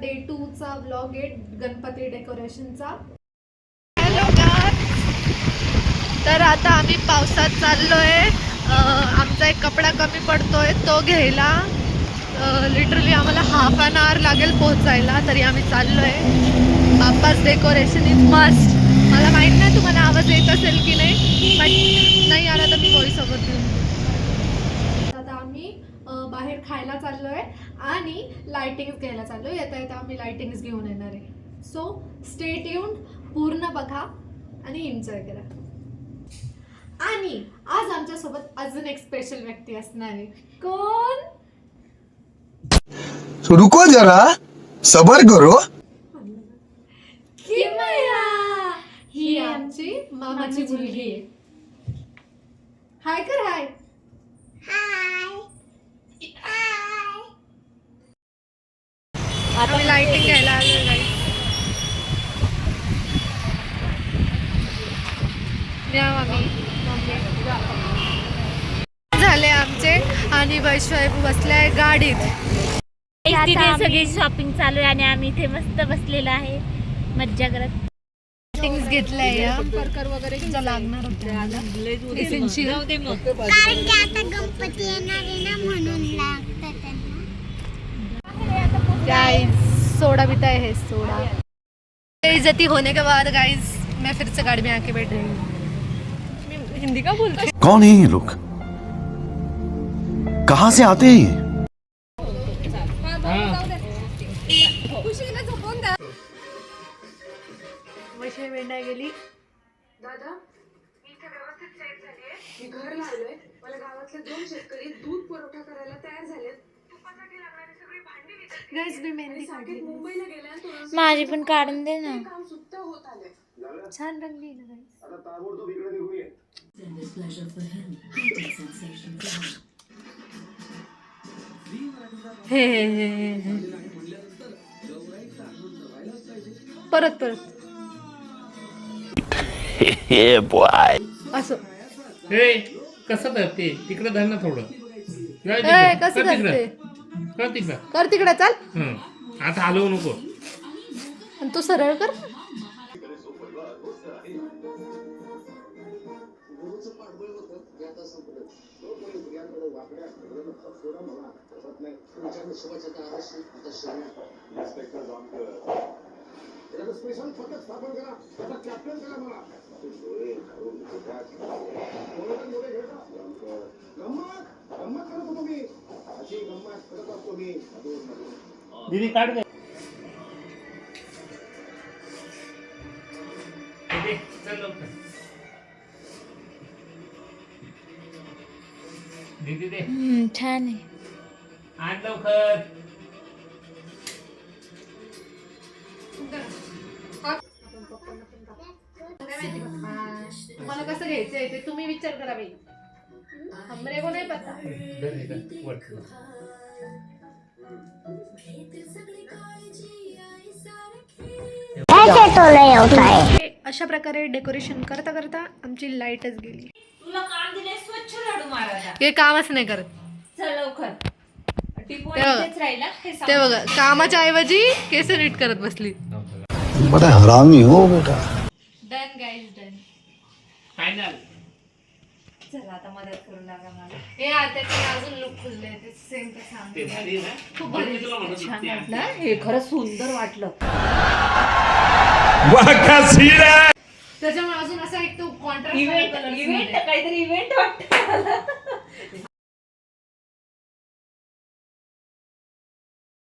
Day 2 चा vlog आहे Ganpati डेकोरेशनचा. Hello guys, तर आता आम्ही पावसात चाललोय. आमचा एक कपडा कमी पडतोय तो घ्यायला. लिटरली आम्हाला हाफ एन आवर लागेल पोहोचायला, तरी आम्ही चाललोय. बाप्पाच डेकोरेशन इज मस्ट. मला माहित नाही तुम्हाला आवाज येत असेल की नाही, पण नाही आला तर मी व्हॉइस ओव्हर देईन. आता आम्ही बाहेर खायला चाललोय आणि लाइटिंग्स घ्यायला चाललोय. येता येता आम्ही लाइटिंग्स घेऊन येणार आहे. सो स्टे ट्यून्ड, पूर्ण बघा आणि एन्जॉय करा. आणि आज आमच्या सोबत अजून एक स्पेशल व्यक्ती असणार आहे. कोण? रुको जरा, सबर करो. ही आमची मामाची मुलगी आहे. हाय कर. हाय. आता लाइटिंग घ्यायला आलोय गाइस. झाले आमचे आणि वैष्णव बसलाय गाडीत. तिथे सगळी शॉपिंग चालू आहे आणि आम्ही इथे मस्त बसलेलो आहे मज्जा करत. थिंग्स घेतलंय या परकर वगैरे तुझा लागणार होतं एसेन्शियल. कारण की आता गणपती येणार आहे ना, म्हणून लागतं त्यांना. गाइस सोडा पीता है सोडा. इज्जती होने के बाद गाइस मैं फिर से गाड़ी में आके बैठ रही हूँ. हिंदी का बोलते हैं? कौन है ये लोग? कहाँ से आते हैं ये? वैष्णवी भेंडाय गेली. दादा, मी इथे व्यवस्थित सेट झालीये. मी घर लावलंय. मला गावातले 2 शेतकरी दूध पुरवठा करायला तयार झालेत. तुपासाठी लागणारी सगळी भांडी विकत गाइस मी मेहंदी साकेत काढली. मुंबईला गेल्या आणि थोडंसं माझी पण काढून दे ना. काम सुद्धा होत आलंय. छान रंगली ना गाइस. हे हे हे हे. परत असं हे कसं धरते तिकडे धर ना थोडं. कसं करते? कर तिकडं. कर तिकडे चाल. आता हलवू नको. आणि तू सरळ कर. दीदी काढ दे. चल लवकर. दीदी दे. छान आहे. आण लवकर. तुम्हाला कसं घ्यायचंय ते तुम्ही विचार करा बाई. हमरे को नाही पता. अशा प्रकारे डेकोरेशन करता करता आमची लाईटच गेली. तुला काम दिले स्वच्छ झाडू मारायला. हे कामच नाही करत. चल लवकर. ते बघा कामाच्या ऐवजी केस नीट करत बसली. बड़ा हरामी हो बेटा. Done guys done. फायनल. चला आता मदत करू लागा मला. हे त्याचे अजून लुक खुलले ते सेम ते भारी आहे ना. खूप भारी तुला म्हणत होते. छान वाटलं. हे खरंच सुंदर वाटलं. त्याच्यामुळे अजून असा एक तो कॉन्ट्रास्ट इव्हेंट काहीतरी इव्हेंट वाटतं.